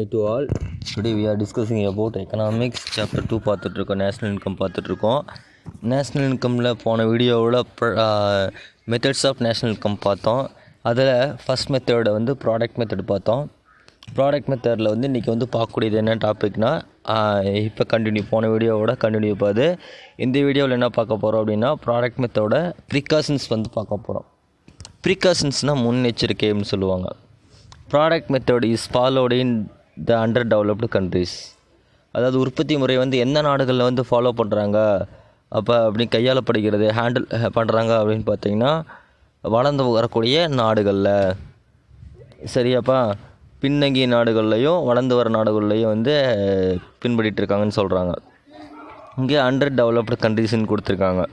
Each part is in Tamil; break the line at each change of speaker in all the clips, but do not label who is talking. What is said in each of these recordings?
morning to all. Today we are discussing about economics chapter 2 பார்த்துட்ருக்கோம். நேஷ்னல் இன்கம் பார்த்துட்ருக்கோம். நேஷ்னல் இன்கமில் போன வீடியோவில் மெத்தட்ஸ் ஆஃப் நேஷ்னல் இன்கம் பார்த்தோம். அதில் ஃபஸ்ட் மெத்தடை வந்து ப்ராடக்ட் மெத்தட் பார்த்தோம். ப்ராடக்ட் மெத்தடில் வந்து இன்றைக்கி வந்து பார்க்கக்கூடியது என்ன டாபிக்னால் இப்போ போன வீடியோவோட கண்டினியூ பார்த்து இந்த வீடியோவில் என்ன பார்க்க போகிறோம் அப்படின்னா ப்ராடக்ட் மெத்தடோட ப்ரிகாஷன்ஸ் வந்து பார்க்க போகிறோம். ப்ரிகாஷன்ஸ்னால் முன்னெச்சரிக்கைன்னு சொல்லுவாங்க. Product method is followed in the under developed countries. அதாவது உற்பத்தி முறை வந்து எந்த நாடுகளில் வந்து ஃபாலோ பண்ணுறாங்க அப்படின்னு கையாளப்படுகிறது ஹேண்டில் பண்ணுறாங்க அப்படின்னு பார்த்தீங்கன்னா வளர்ந்து வரக்கூடிய நாடுகளில். சரியாப்பா, பின்னங்கிய நாடுகள்லையும் வளர்ந்து வர நாடுகள்லையும் வந்து பின்பற்றிட்டு இருக்காங்கன்னு சொல்கிறாங்க. இங்கே அண்டர் டெவலப்டு கண்ட்ரீஸ்ன்னு கொடுத்துருக்காங்க.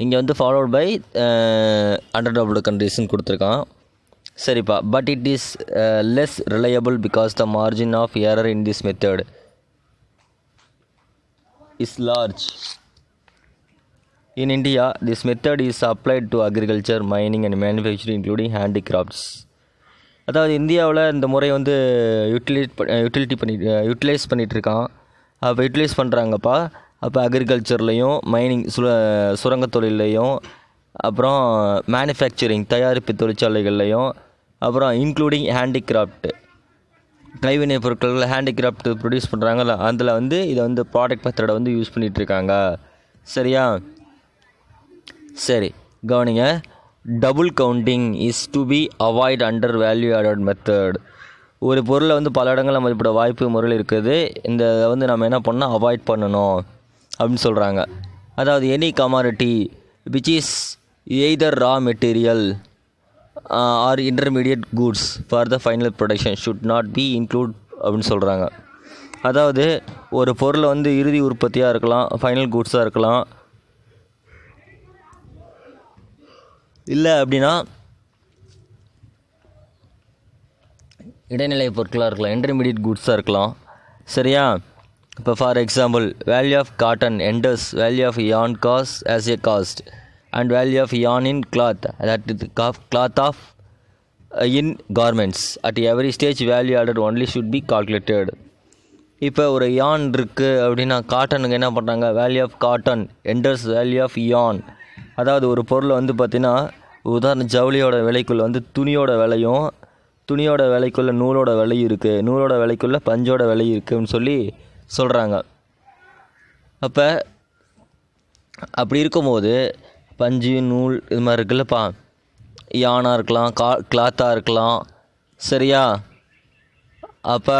இங்கே வந்து ஃபாலோட் பை அண்டர் டெவலப்டு கண்ட்ரீஸ்ன்னு கொடுத்துருக்கான். சரிப்பா, but it is less reliable because the margin of error in this method is large. In India, this method is applied to agriculture, mining and manufacturing including handicrafts. அதாவது இந்தியாவில் இந்த முறை வந்து யூட்டிலைஸ் பண்ணிகிட்ருக்கான். அப்போ யூட்டிலைஸ் பண்ணுறாங்கப்பா. அப்போ அக்ரிகல்ச்சர்லேயும் மைனிங் சுரங்க தொழிலையும் அப்புறம் மேனுஃபேக்சரிங் தயாரிப்பு தொழிற்சாலைகள்லையும் அப்புறம் இன்க்ளூடிங் ஹேண்டிகிராஃப்ட் கைவினை பொருட்கள் ஹேண்டிகிராஃப்ட் ப்ரொடியூஸ் பண்ணுறாங்கல்ல, அதில் வந்து இதை வந்து ப்ராடக்ட் மெத்தடை வந்து யூஸ் பண்ணிகிட்ருக்காங்க. சரியா? சரி, கவனிங்க. Double counting is to be avoid under value added method. ஒரு பொருளை வந்து பல இடங்களில் மதிப்பிட வாய்ப்பு முறையில் இருக்குது. இந்த வந்து நம்ம என்ன பண்ணால் அவாய்ட் பண்ணணும் அப்படின்னு சொல்கிறாங்க. அதாவது any commodity which is either raw material or intermediate goods for the final production should not be include அப்படின்னு சொல்கிறாங்க. அதாவது ஒரு பொருளை வந்து இறுதி உற்பத்தியாக இருக்கலாம், ஃபைனல் கூட்ஸாக இருக்கலாம், இல்லை அப்படின்னா இடைநிலை பொருட்களாக இருக்கலாம், இன்டர்மீடியட் கூட்ஸாக இருக்கலாம். சரியா? இப்போ for example, value of cotton enters value of yarn cost as a cost and value of yarn in cloth, that is cloth of in garments. At every stage value added only should be calculated. இப்போ ஒரு யான் இருக்குது அப்படின்னா காட்டனுக்கு என்ன பண்ணுறாங்க, value of cotton enters value of yarn. அதாவது ஒரு பொருளை வந்து பார்த்திங்கன்னா உதாரணம் ஜவுளியோட விலைக்குள்ளே வந்து துணியோட விலையும் துணியோட விலைக்குள்ளே நூலோட விலையும் இருக்குது, நூலோட விலைக்குள்ளே பஞ்சோட விலையும் இருக்குதுன்னு சொல்லி சொல்கிறாங்க. அப்போ அப்படி இருக்கும்போது பஞ்சு நூல் இது மாதிரி இருக்குல்லப்பா, யானாக இருக்கலாம், கிளாத்தாக இருக்கலாம். சரியா? அப்போ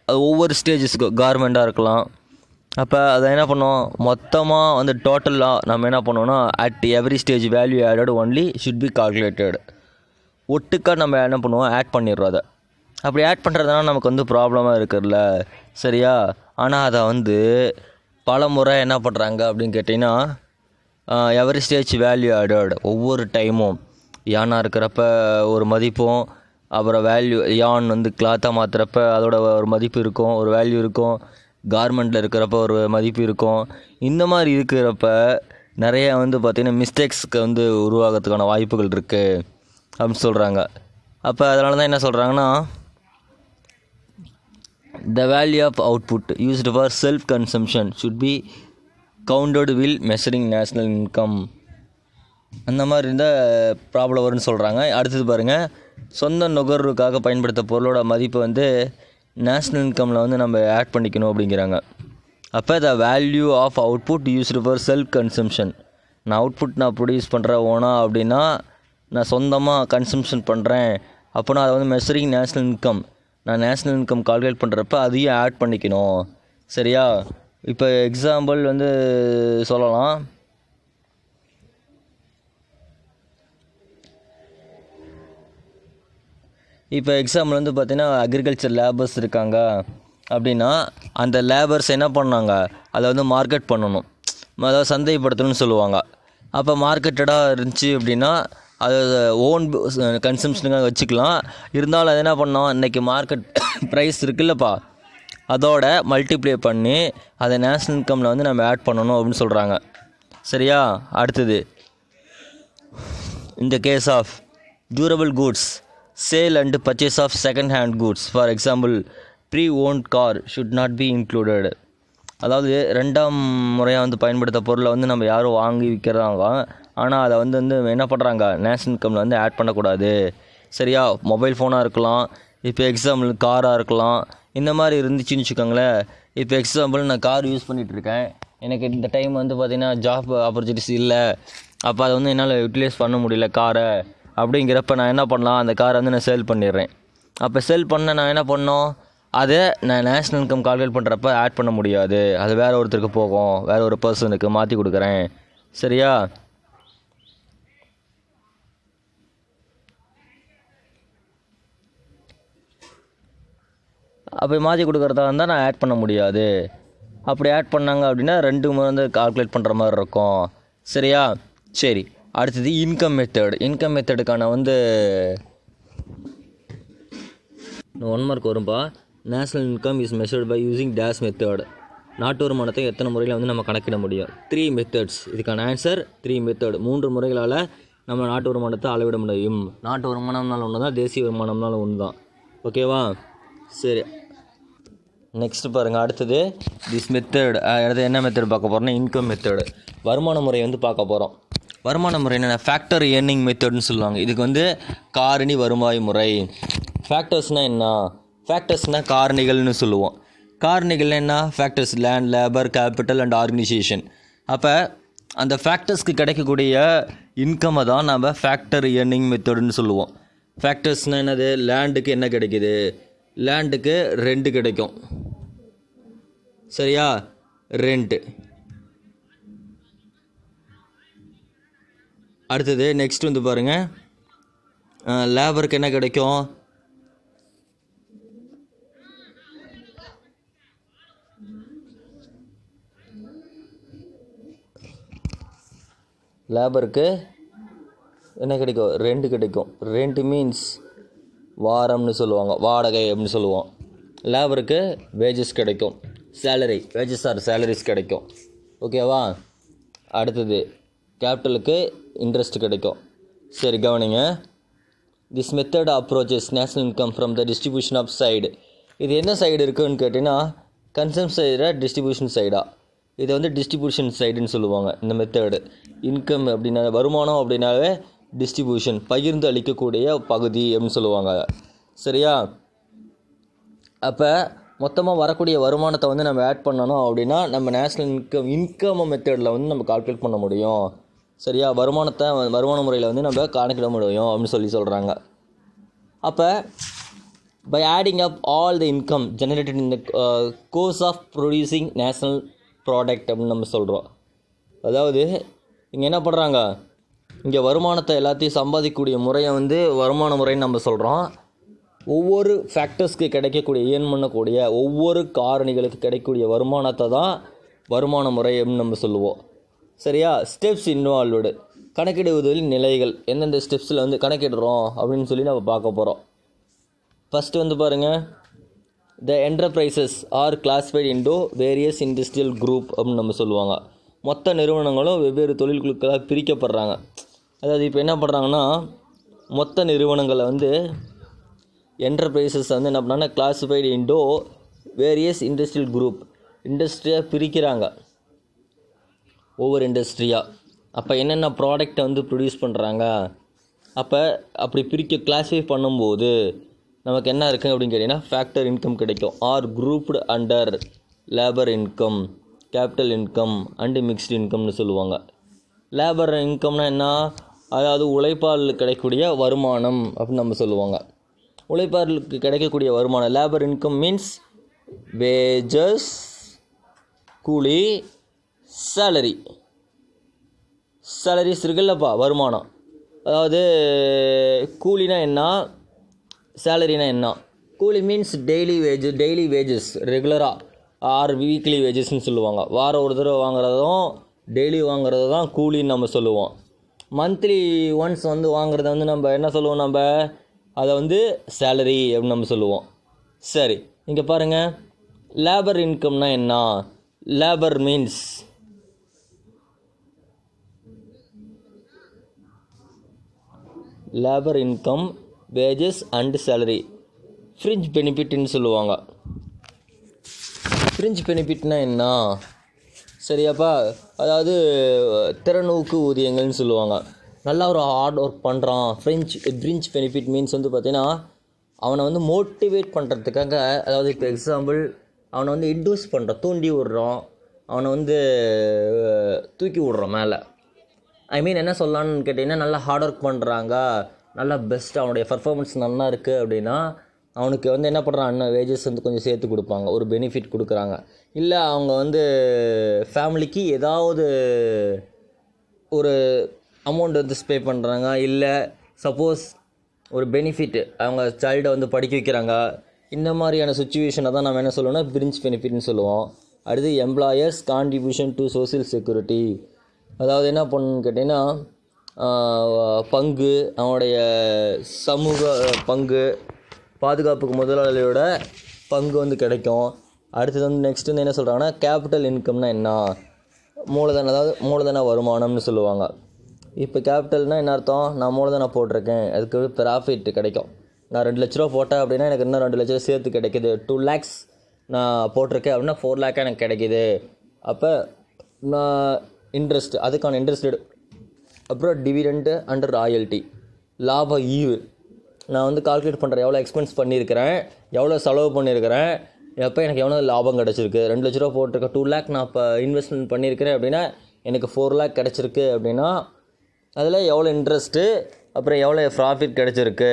அது ஒவ்வொரு ஸ்டேஜஸ்க்கு கார்மெண்ட்டாக இருக்கலாம். அப்போ அதை என்ன பண்ணோம், மொத்தமாக வந்து டோட்டலாக நம்ம என்ன பண்ணோன்னா at every stage value added only should be calculated. ஒட்டுக்காக நம்ம என்ன பண்ணுவோம், ஆட் பண்ணிடுறோம். அதை அப்படி ஆட் பண்ணுறதுனால நமக்கு வந்து ப்ராப்ளமாக இருக்குதுல்ல. சரியா? ஆனால் அதை வந்து பல முறை என்ன பண்ணுறாங்க அப்படின்னு கேட்டிங்கன்னா எவரி ஸ்டேஜ் வேல்யூ ஆடட் ஒவ்வொரு டைமும் யானாக இருக்கிறப்ப ஒரு மதிப்பும், அப்புறம் வேல்யூ யான் வந்து கிளாத்தாக மாற்றுறப்ப அதோட ஒரு மதிப்பு இருக்கும், ஒரு வேல்யூ இருக்கும், கார்மெண்ட்டில் இருக்கிறப்ப ஒரு மதிப்பு இருக்கும். இந்த மாதிரி இருக்கிறப்ப நிறைய வந்து பார்த்திங்கன்னா மிஸ்டேக்ஸ்க்கு வந்து உருவாகிறதுக்கான வாய்ப்புகள் இருக்குது அப்படின்னு சொல்கிறாங்க. அப்போ அதனால தான் என்ன சொல்கிறாங்கன்னா the value of output used for self consumption should be counted while measuring national income. அந்த மாதிரி இருந்தால் ப்ராப்ளம் வரும்னு சொல்கிறாங்க. அடுத்தது பாருங்கள், சொந்த நுகர்வுக்காக பயன்படுத்த பொருளோட மதிப்பு வந்து நேஷ்னல் இன்கமில் வந்து நம்ம ஆட் பண்ணிக்கணும் அப்படிங்கிறாங்க. அப்போ the value of output used for self consumption. நான் ப்ரொடியூஸ் பண்ணுறேன் ஓனா அப்படின்னா நான் சொந்தமாக கன்சம்ஷன் பண்ணுறேன் அப்போனா அதை வந்து மெஷரிங் நேஷ்னல் இன்கம், நான் நேஷ்னல் இன்கம் கால்குலேட் பண்ணுறப்ப அதையும் ஆட் பண்ணிக்கணும். சரியா? இப்போ எக்ஸாம்பிள் வந்து சொல்லலாம். இப்போ எக்ஸாம்பிள் வந்து பார்த்திங்கன்னா அக்ரிகல்ச்சர் லேபர்ஸ் இருக்காங்க அப்படின்னா அந்த லேபர்ஸ் என்ன பண்ணாங்க, அதை வந்து மார்க்கெட் பண்ணணும், அதாவது சந்தைப்படுத்தணும்னு சொல்லுவாங்க. அப்போ மார்க்கெட்டடாக இருந்துச்சு அப்படின்னா அது ஓன் கன்சம்ஷனுக்காக வச்சுக்கலாம். இருந்தாலும் அது என்ன பண்ணோம், இன்றைக்கி மார்க்கெட் ப்ரைஸ் இருக்குல்லப்பா அதோட மல்டிப்ளை பண்ணி அதை நேஷ்னல் இன்கமில் வந்து நம்ம ஆட் பண்ணணும் அப்படின்னு சொல்கிறாங்க. சரியா? அடுத்தது, in the case of durable goods Sale and purchase of second hand goods, for example pre-owned car should not be included. அதாவது ரெண்டாம் முறையாக வந்து பயன்படுத்த பொருளை வந்து நம்ம யாரும் வாங்கி விற்கிறாங்க, ஆனால் அதை வந்து என்ன பண்ணுறாங்க, நேஷனல் இன்கமில் வந்து ஆட் பண்ணக்கூடாது. சரியா? மொபைல் ஃபோனாக இருக்கலாம், இப்போ எக்ஸாம்பிள் காராக இருக்கலாம், இந்த மாதிரி இருந்துச்சுன்னு வச்சுக்கோங்களேன். இப்போ எக்ஸாம்பிள் நான் கார் யூஸ் பண்ணிகிட்ருக்கேன், எனக்கு இந்த டைம் வந்து பார்த்திங்கன்னா ஜாப் ஆப்பர்ச்சுனிட்டிஸ் இல்லை, அப்போ அதை வந்து என்னால் யூட்டிலைஸ் பண்ண முடியல காரை. அப்படிங்கிறப்ப நான் என்ன பண்ணலாம், அந்த காரை வந்து நான் சேல் பண்ணிடுறேன். அப்போ சேல் பண்ண நான் என்ன பண்ணோம், அதை நான் நேஷ்னல் இன்கம் கால்குலேட் பண்ணுறப்ப ஆட் பண்ண முடியாது, அது வேறு ஒருத்தருக்கு போகும், வேறு ஒரு பர்சனுக்கு மாற்றி கொடுக்குறேன். சரியா? அப்போ மாற்றி கொடுக்குறதா இருந்தால் நான் ஆட் பண்ண முடியாது. அப்படி ஆட் பண்ணாங்க அப்படின்னா 2 முறை வந்து கால்குலேட் பண்ணுற மாதிரி இருக்கும். சரியா? சரி, அடுத்தது இன்கம் மெத்தட். இன்கம் மெத்தடுக்கான வந்து 1 மார்க் வரும்பா. National income is measured by using dash method. நாட்டு வருமானத்தை எத்தனை முறையில் வந்து நம்ம கணக்கிட முடியும்? 3 மெத்தட்ஸ். இதுக்கான ஆன்சர் 3 மெத்தட். 3 முறைகளால் நம்ம நாட்டு வருமானத்தை அளவிட முடியும். நாட்டு வருமானம்னாலும் ஒன்று தான், தேசிய வருமானம்னாலும் ஒன்று தான். ஓகேவா? சரி, நெக்ஸ்ட் பாருங்கள். அடுத்தது திஸ் மெத்தட். அடுத்து என்ன மெத்தட் பார்க்க போகிறோம்னா இன்கம் மெத்தடு. வருமான முறை வந்து பார்க்க போகிறோம். வருமான முறை என்னென்ன? ஃபேக்டர் ஏர்னிங் மெத்தட்னு சொல்லுவாங்க. இதுக்கு வந்து காரணி வருவாய் முறை. ஃபேக்டர்ஸ்னால் என்ன? ஃபேக்டர்ஸ்னால் காரணிகள்னு சொல்லுவோம். காரணிகள்னால் என்ன? Factors land, labour, capital and organisation. அப்போ அந்த ஃபேக்டர்ஸ்க்கு கிடைக்கக்கூடிய இன்கம்மை தான் நம்ம ஃபேக்டர் ஏர்னிங் மெத்தடுன்னு சொல்லுவோம். ஃபேக்டர்ஸ்னால் என்னது? லேண்டுக்கு என்ன கிடைக்கிது? லேண்டுக்கு ரெண்ட் கிடைக்கும். சரியா? ரெண்ட்டு. அடுத்தது நெக்ஸ்ட் வந்து பாருங்கள், லேபருக்கு என்ன கிடைக்கும்? லேபருக்கு என்ன கிடைக்கும்? ரெண்ட் கிடைக்கும். ரெண்ட் மீன்ஸ் வாரம்னு சொல்லுவாங்க, வாடகை அப்படின்னு சொல்லுவோம். லேபருக்கு வேஜஸ் கிடைக்கும், சேலரி, வேஜஸ் ஆர் சேலரிஸ் கிடைக்கும். ஓகேவா? அடுத்தது கேபிட்டலுக்கு இன்ட்ரெஸ்ட் கிடைக்கும். சரி, கவனிங்க. This method approaches national income from the distribution of side. இது என்ன சைடு இருக்குதுன்னு கேட்டிங்கன்னா கன்சம்ஷன் சைடா டிஸ்ட்ரிபியூஷன் சைடா? இதை வந்து டிஸ்ட்ரிபியூஷன் சைடுன்னு சொல்லுவாங்க இந்த மெத்தடு. இன்கம் அப்படின்னா வருமானம் அப்படின்னாவே டிஸ்ட்ரிபியூஷன், பகிர்ந்து அளிக்கக்கூடிய பகுதி அப்படின்னு சொல்லுவாங்க. சரியா? அப்போ மொத்தமாக வரக்கூடிய வருமானத்தை வந்து நம்ம ஆட் பண்ணணும் அப்படின்னா நம்ம நேஷ்னல் இன்கம் மெத்தடில் வந்து நம்ம கால்குலேட் பண்ண முடியும். சரியா? வருமான முறையில் வந்து நம்ம கணக்கிட முடியும் அப்படின்னு சொல்கிறாங்க. அப்போ by adding up all the income generated in the course of producing national product அப்படின்னு நம்ம சொல்கிறோம். அதாவது இங்கே என்ன பண்ணுறாங்க, இங்கே வருமானத்தை எல்லாத்தையும் சம்பாதிக்கக்கூடிய முறையை வந்து வருமான முறைன்னு நம்ம சொல்கிறோம். ஒவ்வொரு ஃபேக்டர்ஸ்க்கு கிடைக்கக்கூடிய ஏர்ன் பண்ணக்கூடிய ஒவ்வொரு காரணிகளுக்கு கிடைக்கக்கூடிய வருமானத்தை தான் வருமான முறை அப்படின்னு நம்ம சொல்லுவோம். சரியா? Steps involved. கணக்கிடுவதில் நிலைகள், எந்தெந்த ஸ்டெப்ஸில் வந்து கணக்கிடுறோம் அப்படின்னு சொல்லி நம்ம பார்க்க போகிறோம். ஃபஸ்ட்டு வந்து பாருங்கள், the enterprises are classified into various industrial group அப்படின்னு நம்ம சொல்லுவாங்க. மொத்த நிறுவனங்களும் வெவ்வேறு தொழில் குழுக்களாக பிரிக்கப்படுறாங்க. அதாவது இப்போ என்ன பண்ணுறாங்கன்னா மொத்த நிறுவனங்களை வந்து என்டர்பிரைசஸ் வந்து என்ன பண்ணாங்கன்னா classified into various industrial group, இண்டஸ்ட்ரியாக பிரிக்கிறாங்க ஒவ்வொரு இண்டஸ்ட்ரியாக. அப்போ என்னென்ன ப்ராடக்டை வந்து ப்ரொடியூஸ் பண்ணுறாங்க, அப்போ அப்படி கிளாஸிஃபை பண்ணும்போது நமக்கு என்ன இருக்குது அப்படின்னு கேட்டிங்கன்னா ஃபேக்டர் இன்கம் கிடைக்கும். Are grouped under labour income, capital income and mixed இன்கம்னு சொல்லுவாங்க. லேபர் இன்கம்னா என்ன? அதாவது உழைப்பால் கிடைக்கக்கூடிய வருமானம் அப்படின்னு நம்ம சொல்லுவாங்க. உழைப்பாளர்களுக்கு கிடைக்கக்கூடிய வருமானம். லேபர் இன்கம் மீன்ஸ் வேஜஸ், கூலி, சேலரி. சேலரிஸ் இருக்குல்லப்பா, வருமானம். அதாவது கூலினா என்ன, சேலரினா என்ன? கூலி மீன்ஸ் டெய்லி வேஜஸ் ரெகுலராக ஆர் வீக்லி வேஜஸ்ன்னு சொல்லுவாங்க. வாரம் ஒரு தடவை வாங்குறதும் டெய்லி வாங்குறது தான் கூலின்னு நம்ம சொல்லுவோம். மந்த்லி ஒன்ஸ் வந்து வாங்குறத வந்து நம்ம என்ன சொல்லுவோம், நம்ம அதை வந்து சேலரி அப்படின்னு நம்ம சொல்லுவோம். சரி, இங்கே பாருங்கள், லேபர் இன்கம்னா என்ன? Labour means labour income wages and salary. Fringe பெனிஃபிட்னு சொல்லுவாங்க. ஃப்ரிஞ்ச் பெனிஃபிட்னா என்ன? சரியாப்பா, அதாவது திறனூக்கு ஊதியங்கள்னு சொல்லுவாங்க. நல்லா ஒரு ஹார்ட் ஒர்க் பண்ணுறான். ஃப்ரிஞ்ச் பெனிஃபிட் மீன்ஸ் வந்து பார்த்தீங்கன்னா அவனை வந்து மோட்டிவேட் பண்ணுறதுக்காக, அதாவது இப்போ எக்ஸாம்பிள் அவனை வந்து இன்டியூஸ் பண்ணுறான், தூண்டி விடுறோம், அவனை வந்து தூக்கி விடுறோம் மேலே. ஐ மீன் என்ன சொல்லலான்னு கேட்டிங்கன்னா, நல்லா ஹார்ட் ஒர்க் பண்ணுறாங்க, நல்லா பெஸ்ட், அவனுடைய பர்ஃபார்மன்ஸ் நல்லா இருக்குது அப்படின்னா அவனுக்கு வந்து என்ன பண்ணுறான், இன்னும் வேஜஸ் வந்து கொஞ்சம் சேர்த்து கொடுப்பாங்க, ஒரு பெனிஃபிட் கொடுக்குறாங்க. இல்லை அவங்க வந்து ஃபேமிலிக்கு ஏதாவது ஒரு அமௌண்ட் வந்து பே பண்ணுறாங்க, இல்லை சப்போஸ் ஒரு பெனிஃபிட் அவங்க சைல்டை வந்து படிக்க வைக்கிறாங்க, இந்த மாதிரியான சுச்சுவேஷனை தான் நம்ம என்ன சொல்லுவோம்னா ஃப்ரிஞ்ச் பெனிஃபிட்னு சொல்லுவோம். அடுத்து employers contribution to social security. அதாவது என்ன பண்ணணுன்னு கேட்டிங்கன்னா பங்கு, அவனுடைய சமூக பங்கு, பாதுகாப்புக்கு முதலாளியோட பங்கு வந்து கிடைக்கும். அடுத்தது வந்து நெக்ஸ்ட் வந்து என்ன சொல்கிறாங்கன்னா கேபிட்டல் இன்கம்னா என்ன, மூலதனம், அதாவது மூலதன வருமானம்னு சொல்லுவாங்க. இப்போ கேபிட்டல்னால் என்ன அர்த்தம், நான் மூலதனம் போட்டிருக்கேன், அதுக்கு ப்ராஃபிட் கிடைக்கும். நான் 2 லட்ச ரூபா போட்டேன் அப்படின்னா எனக்கு இன்னும் 2 லட்ச ரூபா சேர்த்து கிடைக்கிது. 2 lakhs நான் போட்டிருக்கேன் அப்படின்னா 4 lakh எனக்கு கிடைக்கிது. அப்போ நான் இன்ட்ரெஸ்ட், அதுக்கான இன்ட்ரெஸ்ட். அப்புறம் டிவிடெண்ட்டு அண்ட் ராயல்ட்டி, லாப ஈவு. நான் வந்து கால்குலேட் பண்ணுறேன், எவ்வளோ எக்ஸ்பென்ஸ் பண்ணியிருக்கிறேன், எவ்வளோ செலவு பண்ணியிருக்கிறேன், எப்போ எனக்கு எவ்வளோ லாபம் கிடச்சிருக்கு. 2 லட்ச ரூபா போட்டிருக்கேன், 2 lakh நான் இப்போ இன்வெஸ்ட்மெண்ட் பண்ணியிருக்கிறேன் அப்படின்னா எனக்கு 4 lakh கிடச்சிருக்கு அப்படின்னா அதில் எவ்வளோ இன்ட்ரெஸ்ட்டு, அப்புறம் எவ்வளோ ப்ராஃபிட் கிடச்சிருக்கு.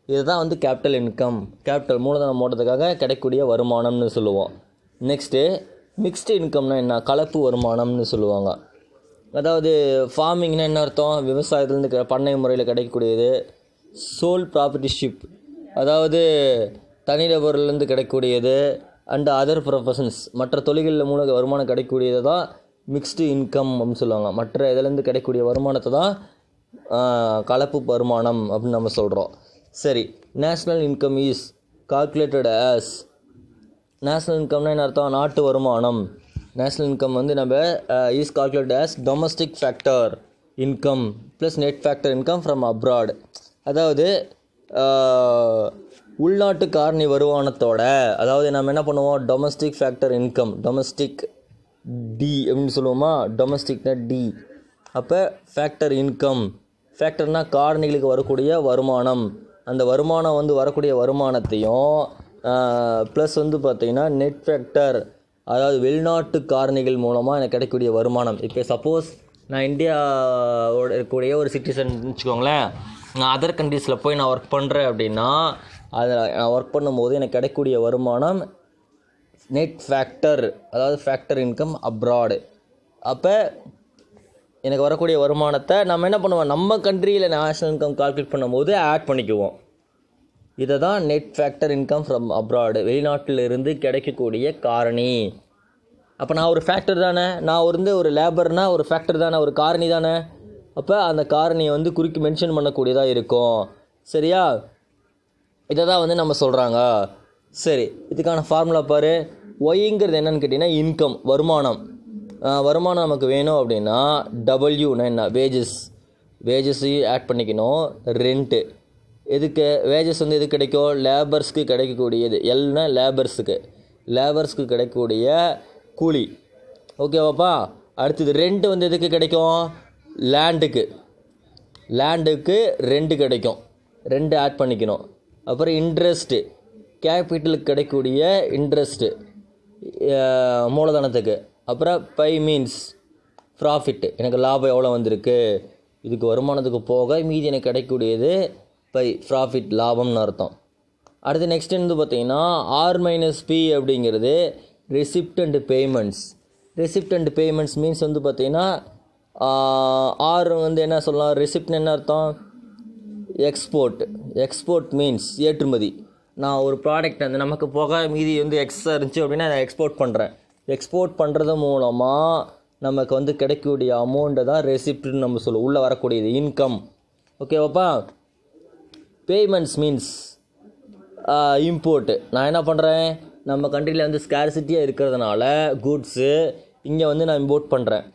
இதுதான் வந்து கேபிட்டல் இன்கம். கேபிட்டல் மூலதனம் போடுறதுக்காக கிடைக்கக்கூடிய வருமானம்னு சொல்லுவோம். நெக்ஸ்ட்டு மிக்ஸ்டு இன்கம்னா என்ன, கலப்பு வருமானம்னு சொல்லுவாங்க. அதாவது ஃபார்மிங்னா என்ன அர்த்தம், விவசாயத்துலேருந்து பண்ணை முறையில் கிடைக்கக்கூடியது. சோல் ப்ராப்பர்ட்டிஷிப், அதாவது தனிநபர்லேருந்து கிடைக்கக்கூடியது. அண்ட் அதர் ப்ரொஃபஷன்ஸ், மற்ற தொழில்களில் மூலம் வருமானம் கிடைக்கக்கூடியது தான் மிக்ஸ்டு இன்கம் அப்படின்னு சொல்லுவாங்க. மற்ற இதிலேருந்து கிடைக்கக்கூடிய வருமானத்தை தான் கலப்பு வருமானம் அப்படின்னு நம்ம சொல்கிறோம். சரி, national income is calculated as, national இன்கம்னா என்ன அர்த்தம், நாட்டு வருமானம். நேஷ்னல் இன்கம் வந்து நம்ம is calculated as domestic factor income plus net factor income from abroad. அதாவது உள்நாட்டு காரணி வருமானத்தோட, அதாவது நம்ம என்ன பண்ணுவோம், domestic factor income, domestic D அப்படின்னு சொல்லுவோமா, டொமஸ்டிக்னா டி. அப்போ ஃபேக்டர் இன்கம், ஃபேக்டர்னால் காரணிகளுக்கு வரக்கூடிய வருமானம். அந்த வருமானம் வந்து வரக்கூடிய வருமானத்தையும் ப்ளஸ் வந்து பார்த்திங்கன்னா நெட் ஃபேக்டர், அதாவது வெளிநாட்டு காரணிகள் மூலமாக எனக்கு கிடைக்கக்கூடிய வருமானம். இப்போ சப்போஸ் நான் இந்தியாவோட இருக்கக்கூடிய ஒரு சிட்டிசன் வச்சுக்கோங்களேன், நான் அதர் கண்ட்ரீஸில் போய் நான் ஒர்க் பண்ணுறேன் அப்படின்னா அதில் நான் ஒர்க் பண்ணும்போது எனக்கு கிடைக்கக்கூடிய வருமானம் நெட் ஃபேக்டர், அதாவது ஃபேக்டர் இன்கம் அப்ராடு. அப்போ எனக்கு வரக்கூடிய வருமானத்தை நம்ம என்ன பண்ணுவோம், நம்ம கண்ட்ரியில் நேஷ்னல் இன்கம் கால்குலேட் பண்ணும்போது ஆட் பண்ணிக்குவோம். இதை தான் net factor income from abroad, வெளிநாட்டிலிருந்து கிடைக்கக்கூடிய காரணி. அப்போ நான் ஒரு ஃபேக்டர் தானே, நான் வந்து ஒரு லேபர்னால் ஒரு ஃபேக்டர் தானே, ஒரு காரணி தானே. அப்போ அந்த காரணியை வந்து குறிக்கி மென்ஷன் பண்ணக்கூடியதாக இருக்கும். சரியா, இதை தான் வந்து நம்ம சொல்கிறாங்க. சரி, இதுக்கான ஃபார்முலா பாரு. ஒய்ங்கிறது என்னன்னு கேட்டிங்கன்னா இன்கம், வருமானம். வருமானம் நமக்கு வேணும் அப்படின்னா டபிள்யூனா என்ன, வேஜஸையும் ஆட் பண்ணிக்கணும். ரெண்ட்டு, எதுக்கு வேஜஸ் வந்து எது கிடைக்கும், லேபர்ஸ்க்கு கிடைக்கக்கூடியது. எல்னா லேபர்ஸ்க்கு கிடைக்கக்கூடிய கூலி. ஓகேவாப்பா. அடுத்தது ரெண்ட் வந்து எதுக்கு கிடைக்கும், லேண்டுக்கு ரெண்டு கிடைக்கும், ரெண்டு ஆட் பண்ணிக்கணும். அப்புறம் இன்ட்ரெஸ்ட்டு, கேபிட்டலுக்கு கிடைக்கக்கூடிய இன்ட்ரெஸ்ட்டு மூலதனத்துக்கு. அப்புறம் பை மீன்ஸ் ப்ராஃபிட்டு, எனக்கு லாபம் எவ்வளோ வந்திருக்கு, இதுக்கு வருமானத்துக்கு போக மீதி எனக்கு கிடைக்கக்கூடியது பை, ப்ராஃபிட், லாபம்னு அர்த்தம். அடுத்து நெக்ஸ்ட் வந்து பார்த்திங்கன்னா R-P அப்படிங்கிறது receipt and payments. Receipt and payments means வந்து பார்த்திங்கன்னா ஆர் வந்து என்ன சொல்லலாம், ரெசிப்ட்னு என்ன அர்த்தம், எக்ஸ்போர்ட் மீன்ஸ் ஏற்றுமதி. நான் ஒரு ப்ராடக்ட் வந்து நமக்கு போக மீதி வந்து எக்ஸ்ட்ரா இருந்துச்சு அப்படின்னா அதை எக்ஸ்போர்ட் பண்ணுறது மூலமாக நமக்கு வந்து கிடைக்கக்கூடிய அமௌண்ட்டை தான் ரெசிப்ட்னு நம்ம சொல்லுவோம், உள்ளே வரக்கூடியது இன்கம். ஓகேவாப்பா. Payments means import. நான் என்ன பண்ணுறேன், நம்ம கண்ட்ரியில் வந்து ஸ்கேர்சிட்டியாக இருக்கிறதுனால கூட்ஸு இங்கே வந்து நான் இம்போர்ட் பண்ணுறேன்.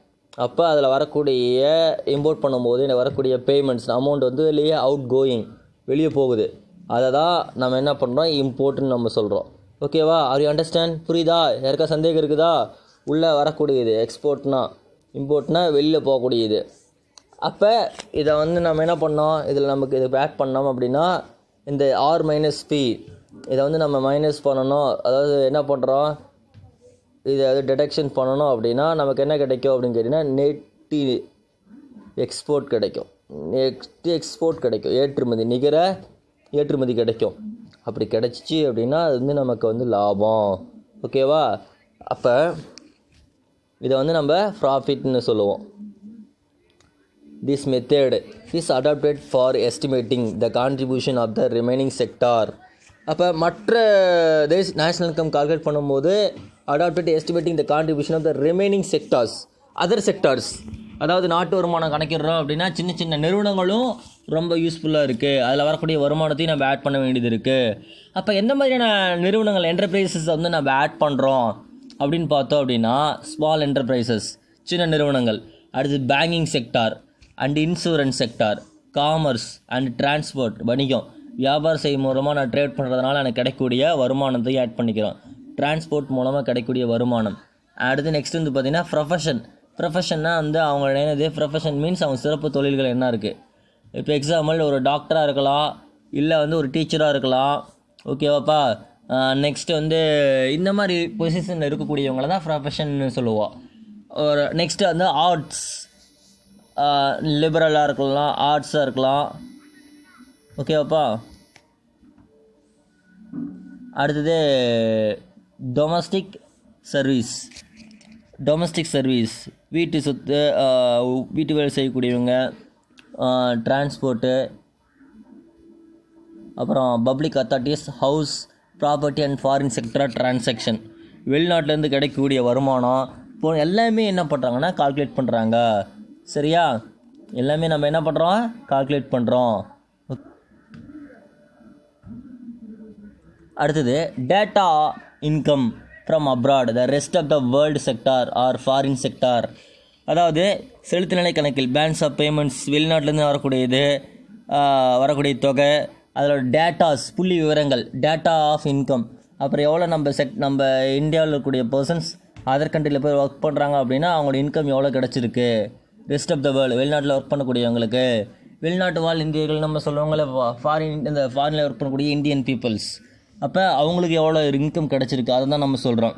அப்போ அதில் வரக்கூடிய இம்போர்ட் பண்ணும்போது எனக்கு வரக்கூடிய பேமெண்ட்ஸ் அமௌண்ட் வந்து வெளியே அவுட் கோயிங், வெளியே போகுது, அதை தான் நம்ம என்ன பண்ணுறோம், இம்போர்ட்னு நம்ம சொல்கிறோம். ஓகேவா? Are you understand? புரியுதா? யாருக்கா சந்தேகம் இருக்குதா? உள்ளே வரக்கூடியது எக்ஸ்போர்ட்னா, இம்போர்ட்னா வெளியில் போகக்கூடியது. அப்போ இதை வந்து நம்ம என்ன பண்ணோம், இதில் நமக்கு இது ஆட் பண்ணோம் அப்படின்னா இந்த ஆர் மைனஸ் பி இதை வந்து நம்ம மைனஸ் பண்ணணும். அதாவது என்ன பண்ணுறோம், இதை வந்து டிடக்ஷன் பண்ணணும் அப்படின்னா நமக்கு என்ன கிடைக்கும் அப்படின்னு கேட்டிங்கன்னா நெட்டி எக்ஸ்போர்ட் கிடைக்கும். எக்ஸ்போர்ட் கிடைக்கும், ஏற்றுமதி, நிகர ஏற்றுமதி கிடைக்கும். அப்படி கிடச்சிச்சு அப்படின்னா அது வந்து நமக்கு வந்து லாபம். ஓகேவா? அப்போ இதை வந்து நம்ம ப்ராஃபிட்னு சொல்லுவோம். This method is adopted for estimating the contribution of the remaining sector. அப்போ மற்ற நேஷ்னல் இன்கம் கால்குலேட் பண்ணும்போது adopted estimating the contribution of the remaining sectors, other sectors. அதாவது நாட்டு வருமானம் கணக்கிடுறோம் அப்படின்னா சின்ன சின்ன நிறுவனங்களும் ரொம்ப யூஸ்ஃபுல்லாக இருக்குது. அதில் வரக்கூடிய வருமானத்தையும் நம்ம ஆட் பண்ண வேண்டியது இருக்குது. அப்போ எந்த மாதிரியான நிறுவனங்கள், என்டர்பிரைசஸ் வந்து நம்ம ஆட் பண்ணுறோம் அப்படின்னு பார்த்தோம் அப்படின்னா ஸ்மால் என்டர்பிரைசஸ், சின்ன நிறுவனங்கள். அடுத்து banking sector and insurance sector, commerce and transport, வணிகம், வியாபாரம் செய்யும் மூலமாக நான் ட்ரேட் பண்ணுறதுனால எனக்கு கிடைக்கக்கூடிய வருமானத்தையும் ஆட் பண்ணிக்கிறோம். டிரான்ஸ்போர்ட் மூலமாக கிடைக்கக்கூடிய வருமானம். அடுத்து நெக்ஸ்ட் வந்து பார்த்திங்கன்னா ப்ரொஃபஷன்னா வந்து அவங்க என்னது, ப்ரொஃபஷன் மீன்ஸ் அவங்க சிறப்பு தொழில்கள் என்ன இருக்குது. இப்போ எக்ஸாம்பிள் ஒரு டாக்டராக இருக்கலாம், இல்லை வந்து ஒரு டீச்சராக இருக்கலாம். ஓகேவாப்பா? நெக்ஸ்ட்டு வந்து இந்த மாதிரி பொசிஷனில் இருக்கக்கூடியவங்கள தான் ப்ரொஃபஷன்னு சொல்லுவோம். ஒரு நெக்ஸ்ட்டு வந்து ஆர்ட்ஸ், லிபரலாக இருக்கலாம், ஆர்ட்ஸாக இருக்கலாம். ஓகேவாப்பா? அடுத்தது டொமஸ்டிக் சர்வீஸ், வீட்டு சொத்து, வீட்டு வேலை செய்யக்கூடியவங்க, டிரான்ஸ்போர்ட்டு, அப்புறம் public authorities, house, property and foreign sector transaction, வெளிநாட்டிலேருந்து கிடைக்கக்கூடிய வருமானம் இப்போ எல்லாமே என்ன பண்ணுறாங்கன்னா கால்குலேட் பண்ணுறாங்க. சரியா? எல்லாமே நம்ம என்ன பண்ணுறோம், கால்குலேட் பண்ணுறோம். அடுத்தது data income from abroad, the rest of the world sector or foreign sector. அதாவது செலுத்து நிலை கணக்கில் பேலன்ஸ் ஆஃப் பேமெண்ட்ஸ், வெளிநாட்டிலேருந்து வரக்கூடிய தொகை, அதோட டேட்டாஸ், புள்ளி விவரங்கள், டேட்டா ஆஃப் இன்கம். அப்புறம் எவ்வளோ நம்ம இந்தியாவில் இருக்கக்கூடிய பர்சன்ஸ் அதர் கண்ட்ரியில் போய் ஒர்க் பண்ணுறாங்க அப்படின்னா அவங்களோட இன்கம் எவ்வளோ கிடச்சிருக்கு. ரெஸ்ட் ஆஃப் த வேர்ல்டு, வெளிநாட்டில் ஒர்க் பண்ணக்கூடியவங்களுக்கு, வெளிநாட்டு வாழ் இந்தியர்கள் நம்ம சொல்லுவாங்களே, ஃபாரினில் ஒர்க் பண்ணக்கூடிய இந்தியன் பீப்புள்ஸ், அப்போ அவங்களுக்கு எவ்வளோ இன்கம் கிடச்சிருக்கு அதை தான் நம்ம சொல்கிறோம்.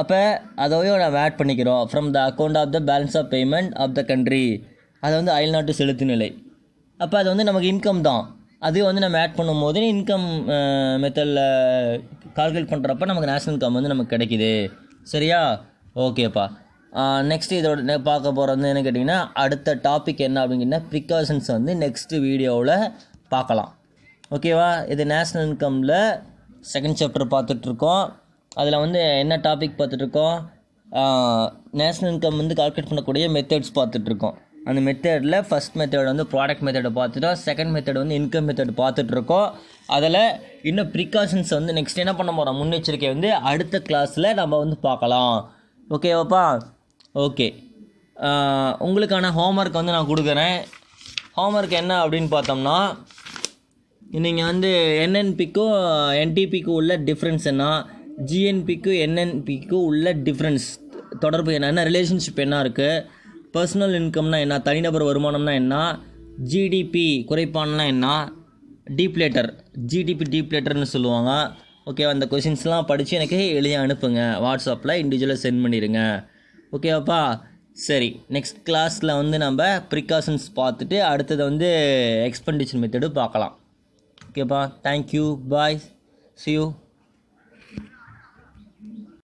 அப்போ அதையும் நம்ம ஆட் பண்ணிக்கிறோம். From the account of the balance of payment of the country, அது வந்து அயல்நாட்டு செலுத்து நிலை. அப்போ அது வந்து நமக்கு இன்கம் தான். அதையும் வந்து நம்ம ஆட் பண்ணும்போது இன்கம் மெத்தடில் கால்குலேட் பண்ணுறப்ப நமக்கு நேஷ்னல் இன்கம் வந்து நமக்கு கிடைக்கிது. சரியா? ஓகேப்பா. நெக்ஸ்ட்டு இதோட பார்க்க போகிறது வந்து என்ன கேட்டிங்கன்னா, அடுத்த டாபிக் என்ன அப்படிங்கன்னா ப்ரிகாஷன்ஸ் வந்து நெக்ஸ்ட்டு வீடியோவில் பார்க்கலாம். ஓகேவா? இது நேஷ்னல் இன்கமில் செகண்ட் சாப்டர் பார்த்துட்ருக்கோம். அதில் வந்து என்ன டாபிக் பார்த்துட்ருக்கோம், நேஷ்னல் இன்கம் வந்து கால்குலேட் பண்ணக்கூடிய மெத்தட்ஸ் பார்த்துட்ருக்கோம். அந்த மெத்தடில் ஃபஸ்ட் மெத்தட் வந்து ப்ராடக்ட் மெத்தடை பார்த்துட்டோம், செகண்ட் மெத்தட் வந்து இன்கம் மெத்தட் பார்த்துட்ருக்கோம். அதில் இன்னும் ப்ரிகாஷன்ஸ் வந்து நெக்ஸ்ட் என்ன பண்ண போகிறோம், முன்னெச்சரிக்கை வந்து அடுத்த கிளாஸில் நம்ம வந்து பார்க்கலாம். ஓகேவாப்பா? ஓகே. உங்களுக்கான ஹோம்ஒர்க் வந்து நான் கொடுக்குறேன். ஹோம்ஒர்க் என்ன அப்படின்னு பார்த்தோம்னா, நீங்கள் வந்து என்என்பிக்கும் என்டிபிக்கும் உள்ள டிஃப்ரென்ஸ் என்ன, ஜிஎன்பிக்கும் என்என்பிக்கும் உள்ள டிஃப்ரென்ஸ், தொடர்பு என்ன ரிலேஷன்ஷிப் என்ன இருக்குது, பர்சனல் இன்கம்னா என்ன, தனிநபர் வருமானம்னா என்ன, ஜிடிபி குறைப்பான்லாம் என்ன, ஜிடிபி டீப்லேட்டர்னு சொல்லுவாங்க. ஓகேவா? அந்த கொஷின்ஸ்லாம் படித்து எனக்கு எழுதி அனுப்புங்க, வாட்ஸ்அப்பில் இண்டிவிஜுவலாக சென்ட் பண்ணிடுங்க. ஓகேவாப்பா? சரி, நெக்ஸ்ட் கிளாஸில் வந்து நம்ம ப்ரிகாஷன்ஸ் பார்த்துட்டு அடுத்தது வந்து எக்ஸ்பெண்டிச்சர் மெத்தடு பார்க்கலாம். ஓகேப்பா? Thank you, bye, see you.